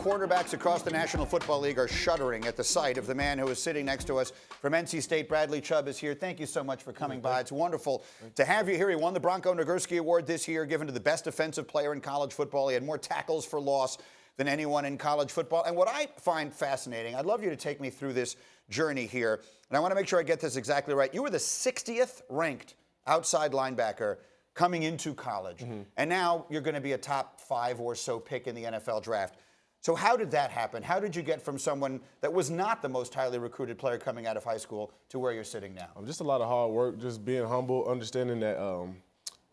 quarterbacks across the National Football League are shuddering at the sight of the man who is sitting next to us from NC State. Bradley Chubb is here. Thank you so much for coming by. It's wonderful to have you here. He won the Bronco Nagurski Award this year, given to the best defensive player in college football. He had more tackles for loss than anyone in college football. And what I find fascinating, I'd love you to take me through this journey here. And I want to make sure I get this exactly right. You were the 60th ranked outside linebacker coming into college. And now you're going to be a top 5 or so pick in the NFL draft. So how did that happen? How did you get from someone that was not the most highly recruited player coming out of high school to where you're sitting now? Just a lot of hard work, just being humble, understanding that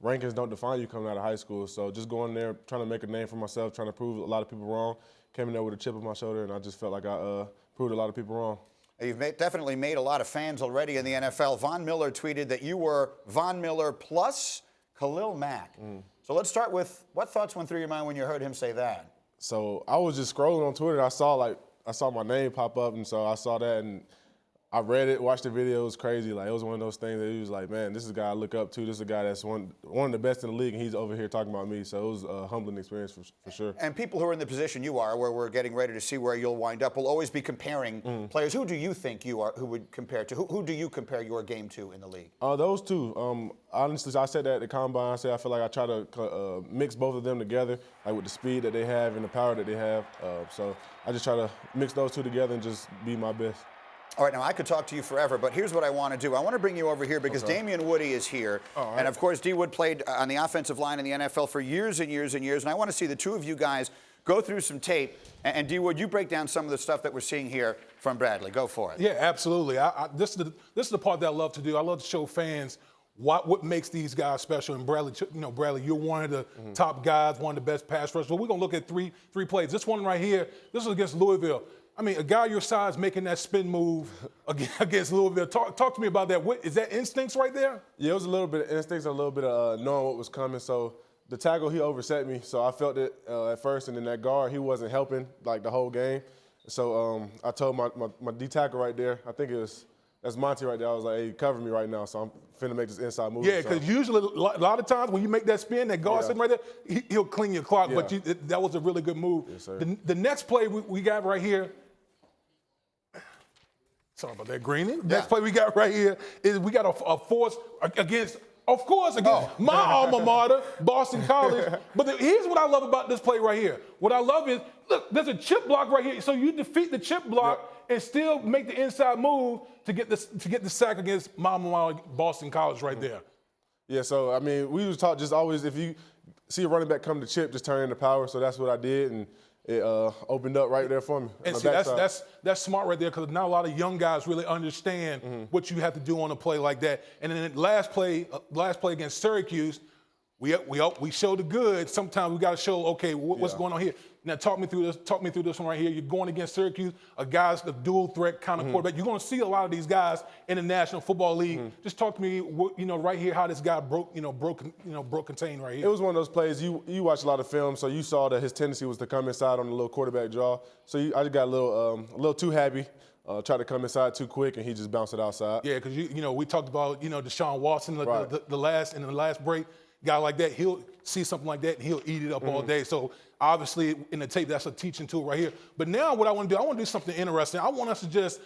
rankings don't define you coming out of high school. So just going there, trying to make a name for myself, trying to prove a lot of people wrong. Came in there with a chip on my shoulder, and I just felt like I proved a lot of people wrong. You've definitely made a lot of fans already in the NFL. Von Miller tweeted that you were Von Miller plus Khalil Mack. So let's start with what thoughts went through your mind when you heard him say that? So I was just scrolling on Twitter. I saw my name pop up, and so I saw that, and I read it, watched the video. It was crazy. Like, it was one of those things that he was like, man, this is a guy I look up to. This is a guy that's one of the best in the league, and he's over here talking about me. So it was a humbling experience for sure. And people who are in the position you are, where we're getting ready to see where you'll wind up, will always be comparing players. Who do you think you are, who would compare to? Who do you compare your game to in the league? Those two. Honestly, I said that at the combine. I said I feel like I try to mix both of them together, like with the speed that they have and the power that they have. So I just try to mix those two together and just be my best. All right, now I could talk to you forever, but here's what I want to do. I want to bring you over here because Damien Woody is here. Right. And, of course, D. Wood played on the offensive line in the NFL for years and years and years. And I want to see the two of you guys go through some tape. And D. Wood, you break down some of the stuff that we're seeing here from Bradley. Go for it. Yeah, absolutely. This is the part that I love to do. I love to show fans what makes these guys special. And Bradley, Bradley, you're one of the top guys, one of the best pass rushers. So we're going to look at three plays. This one right here, this is against Louisville. I mean, a guy your size making that spin move against Louisville. Talk to me about that. Is that instincts right there? Yeah, it was a little bit of instincts, a little bit of knowing what was coming. So the tackle, he overset me. So I felt it at first, and then that guard, he wasn't helping like the whole game. So I told my D tackle right there, I think that's Monty right there. I was like, hey, cover me right now. So I'm finna make this inside move. Yeah, because usually a lot of times when you make that spin, that guard sitting right there, he'll clean your clock. Yeah. But that was a really good move. Yes, sir. The next play we got right here. Sorry about that, Greeny. Next play we got right here is we got a force against my alma mater, Boston College. But here's what I love about this play right here. What I love is, look, there's a chip block right here. So you defeat the chip block and still make the inside move to get the sack against my alma mater, Boston College right there. Yeah, so, I mean, we was taught just always, if you see a running back come to chip, just turn into power. So that's what I did, and it opened up right there for me. And see, that's smart right there, because not a lot of young guys really understand what you have to do on a play like that. And then the last play against Syracuse, we show the good. Sometimes we got to show, okay, what's going on here. Now talk me through this one right here. You're going against Syracuse, a guy's a dual threat kind of quarterback. You're going to see a lot of these guys in the National Football League. Just talk to me, right here, how this guy broke contain right here. It was one of those plays. You watch a lot of film, so you saw that his tendency was to come inside on the little quarterback draw. So I just got a little too happy. Tried to come inside too quick, and he just bounced it outside. Yeah, because we talked about Deshaun Watson in the last break. Guy like that, he'll see something like that and he'll eat it up all day. So obviously in the tape, that's a teaching tool right here. But now what I want to do something interesting. I want us to just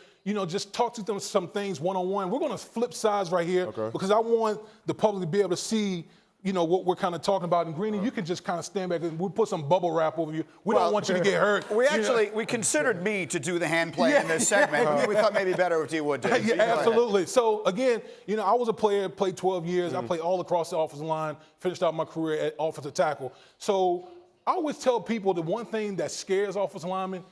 talk to them some things one-on-one. We're going to flip sides right here because I want the public to be able to see what we're kind of talking about. And Greeny, you can just kind of stand back and we'll put some bubble wrap over you. We don't want you to get hurt. We considered me to do the hand play in this segment. We thought maybe better if D. Wood did. Yeah, absolutely. So again, I was a player, played 12 years. I played all across the offensive line, finished out my career at offensive tackle. So I always tell people the one thing that scares offensive linemen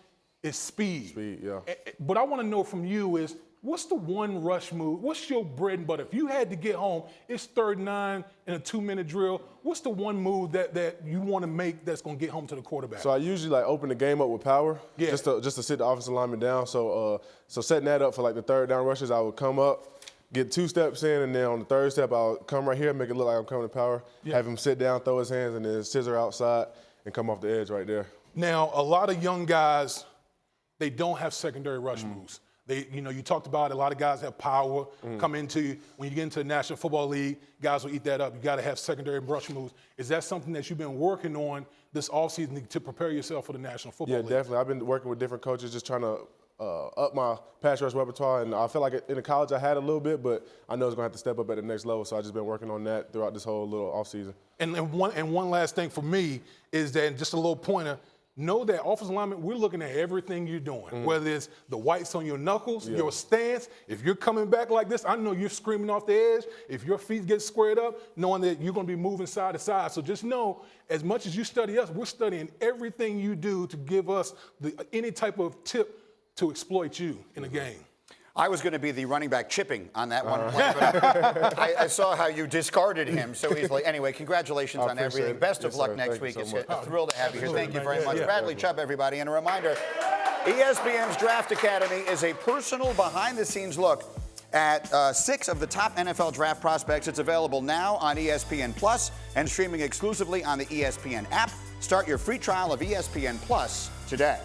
is speed. Speed, yeah. But I want to know from you is, what's the one rush move? What's your bread and butter? If you had to get home, it's 3rd and 9 in a 2-minute drill. What's the one move that you want to make that's going to get home to the quarterback? So I usually open the game up with power, just to sit the offensive lineman down. So setting that up for the 3rd down rushes, I would come up, get 2 steps in, and then on the 3rd step, I'll come right here, make it look like I'm coming to power, have him sit down, throw his hands, and then scissor outside and come off the edge right there. Now, a lot of young guys, they don't have secondary rush moves. You talked about a lot of guys have power come into you. When you get into the National Football League, guys will eat that up. You got to have secondary brush moves. Is that something that you've been working on this offseason to prepare yourself for the National Football League? Yeah, definitely. I've been working with different coaches, just trying to up my pass rush repertoire, and I feel like in the college I had a little bit, but I know it's going to have to step up at the next level, so I've just been working on that throughout this whole little offseason. And one last thing for me is that, just a little pointer, know that offensive lineman, we're looking at everything you're doing, whether it's the whites on your knuckles, your stance. If you're coming back like this, I know you're screaming off the edge. If your feet get squared up, knowing that you're going to be moving side to side. So just know, as much as you study us, we're studying everything you do to give us any type of tip to exploit you in a game. I was going to be the running back chipping on that one play, but I saw how you discarded him so easily. Anyway, congratulations on everything. Best of luck next week. It's a thrill to have you here. Thank you very much. Bradley Chubb, everybody. And a reminder, ESPN's Draft Academy is a personal behind-the-scenes look at 6 of the top NFL draft prospects. It's available now on ESPN Plus and streaming exclusively on the ESPN app. Start your free trial of ESPN Plus today.